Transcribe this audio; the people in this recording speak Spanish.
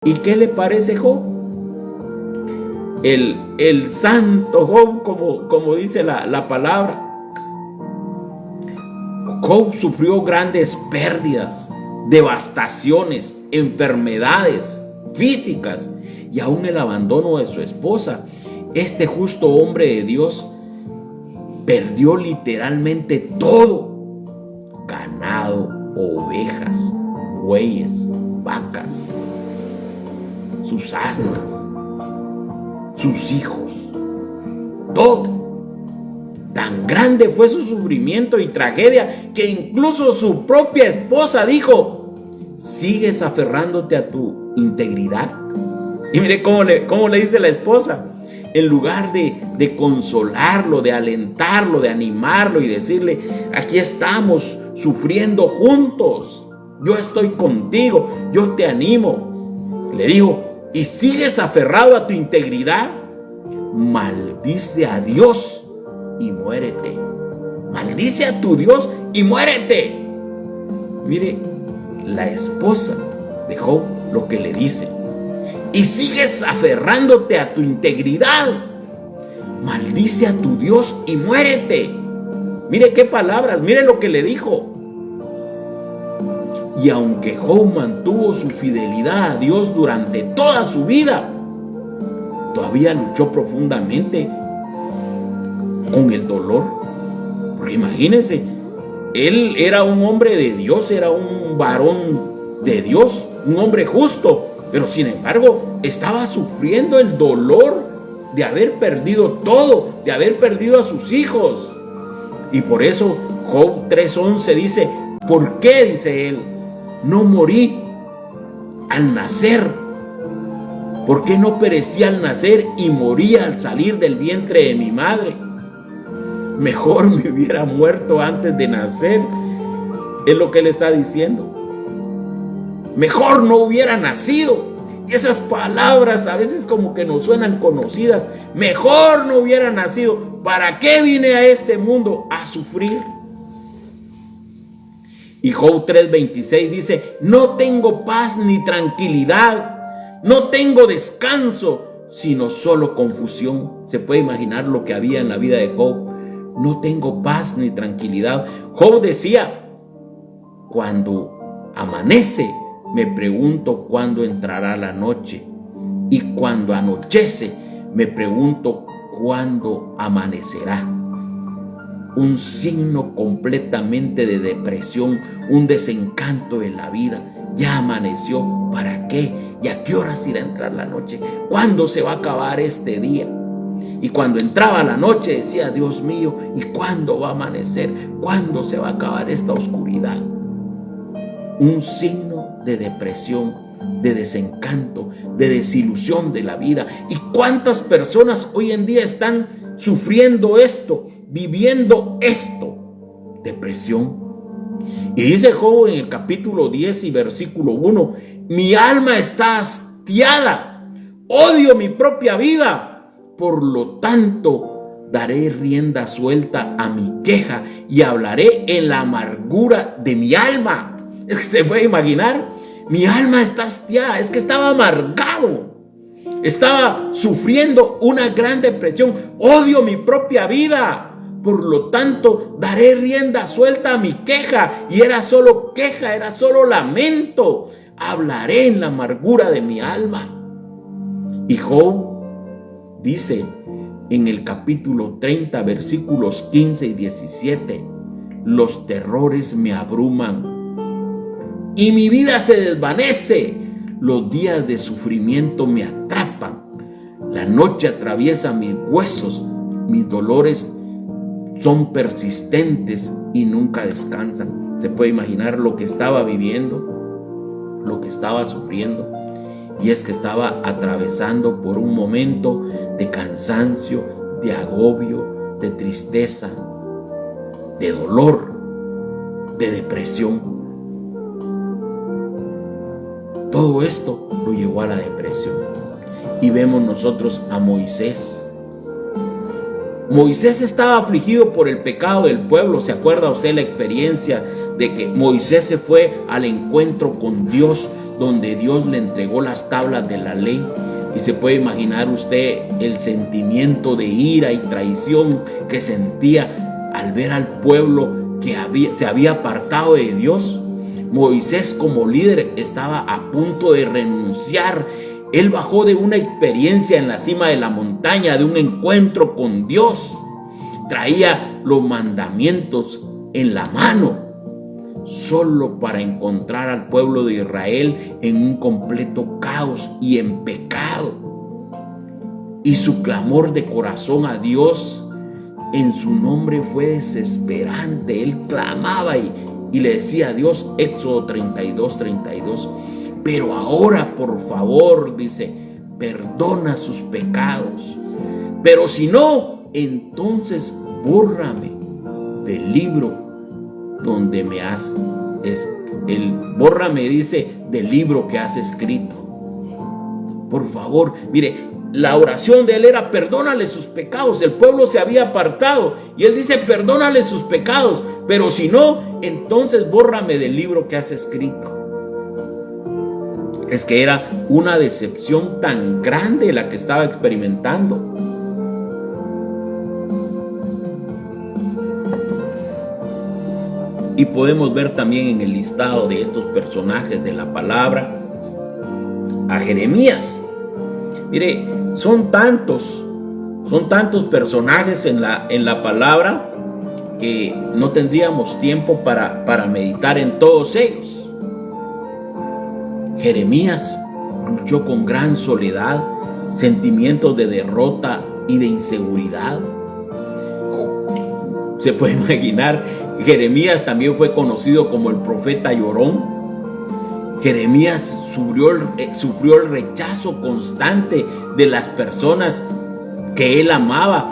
¿Y qué le parece Job? El santo Job, como dice la palabra. Job sufrió grandes pérdidas, devastaciones, enfermedades físicas y aún el abandono de su esposa. Este justo hombre de Dios perdió literalmente todo: ganado, ovejas, bueyes, vacas, sus asnas, sus hijos, todo. Tan grande fue su sufrimiento y tragedia que incluso su propia esposa dijo: ¿sigues aferrándote a tu integridad? Y mire cómo le dice la esposa. En lugar de consolarlo, de alentarlo, de animarlo y decirle: aquí estamos sufriendo juntos, yo estoy contigo, yo te animo, le dijo: ¿y sigues aferrado a tu integridad? Maldice a Dios y muérete. Maldice a tu Dios y muérete. Mire, la esposa de Job lo que le dice: y sigues aferrándote a tu integridad, maldice a tu Dios y muérete. Mire qué palabras, mire lo que le dijo. Y aunque Job mantuvo su fidelidad a Dios durante toda su vida, todavía luchó profundamente con el dolor. Porque imagínense, él era un hombre de Dios, era un varón de Dios, un hombre justo, pero sin embargo estaba sufriendo el dolor de haber perdido todo, de haber perdido a sus hijos. Y por eso Job 3:11 dice: ¿por qué, dice él, no morí al nacer? ¿Por qué no perecí al nacer y morí al salir del vientre de mi madre? Mejor me hubiera muerto antes de nacer, es lo que él está diciendo. Mejor no hubiera nacido. Y esas palabras a veces como que nos suenan conocidas. Mejor no hubiera nacido. ¿Para qué vine a este mundo? A sufrir. Y Job 3:26 dice: no tengo paz ni tranquilidad, no tengo descanso, sino solo confusión. Se puede imaginar lo que había en la vida de Job. No tengo paz ni tranquilidad. Job decía: cuando amanece, me pregunto cuándo entrará la noche, y cuando anochece, me pregunto cuándo amanecerá. Un signo completamente de depresión, un desencanto en la vida. Ya amaneció, ¿para qué? ¿Y a qué horas irá a entrar la noche? ¿Cuándo se va a acabar este día? Y cuando entraba la noche decía: Dios mío, ¿y cuándo va a amanecer? ¿Cuándo se va a acabar esta oscuridad? Un signo de depresión, de desencanto, de desilusión de la vida. ¿Y cuántas personas hoy en día están sufriendo esto, viviendo esto? Depresión. Y dice Job en el capítulo 10 y versículo 1: mi alma está hastiada, odio mi propia vida, por lo tanto daré rienda suelta a mi queja y hablaré en la amargura de mi alma. Es que se puede imaginar, mi alma está hastiada, es que estaba amargado, estaba sufriendo una gran depresión. Odio mi propia vida, por lo tanto daré rienda suelta a mi queja. Y era solo queja, era solo lamento. Hablaré en la amargura de mi alma. Y Job dice en el capítulo 30, versículos 15 y 17: los terrores me abruman y mi vida se desvanece. Los días de sufrimiento me atrapan. La noche atraviesa mis huesos. Mis dolores son persistentes y nunca descansan. Se puede imaginar lo que estaba viviendo, lo que estaba sufriendo. Y es que estaba atravesando por un momento de cansancio, de agobio, de tristeza, de dolor, de depresión. Todo esto lo llevó a la depresión. Y vemos nosotros a Moisés. Moisés estaba afligido por el pecado del pueblo. ¿Se acuerda usted la experiencia de que Moisés se fue al encuentro con Dios donde Dios le entregó las tablas de la ley. Y se puede imaginar usted el sentimiento de ira y traición que sentía al ver al pueblo que se había apartado de Dios. Moisés, como líder, estaba a punto de renunciar. Él bajó de una experiencia en la cima de la montaña, de un encuentro con Dios. Traía los mandamientos en la mano, solo para encontrar al pueblo de Israel en un completo caos y en pecado. Y su clamor de corazón a Dios en su nombre fue desesperante. Él clamaba y le decía a Dios, Éxodo 32:32, pero ahora, por favor, dice, perdona sus pecados. Pero si no, entonces bórrame del libro donde me has, bórrame, dice, del libro que has escrito. Por favor, mire, la oración de él era, perdónale sus pecados. El pueblo se había apartado y él dice, perdónale sus pecados, pero si no, entonces bórrame del libro que has escrito. Es que era una decepción tan grande la que estaba experimentando. Y podemos ver también en el listado de estos personajes de la palabra a Jeremías. Mire, son tantos personajes en la palabra que no tendríamos tiempo para meditar en todos ellos. Jeremías luchó con gran soledad, sentimientos de derrota y de inseguridad. Se puede imaginar, Jeremías también fue conocido como el profeta llorón. Jeremías sufrió el rechazo constante de las personas que él amaba.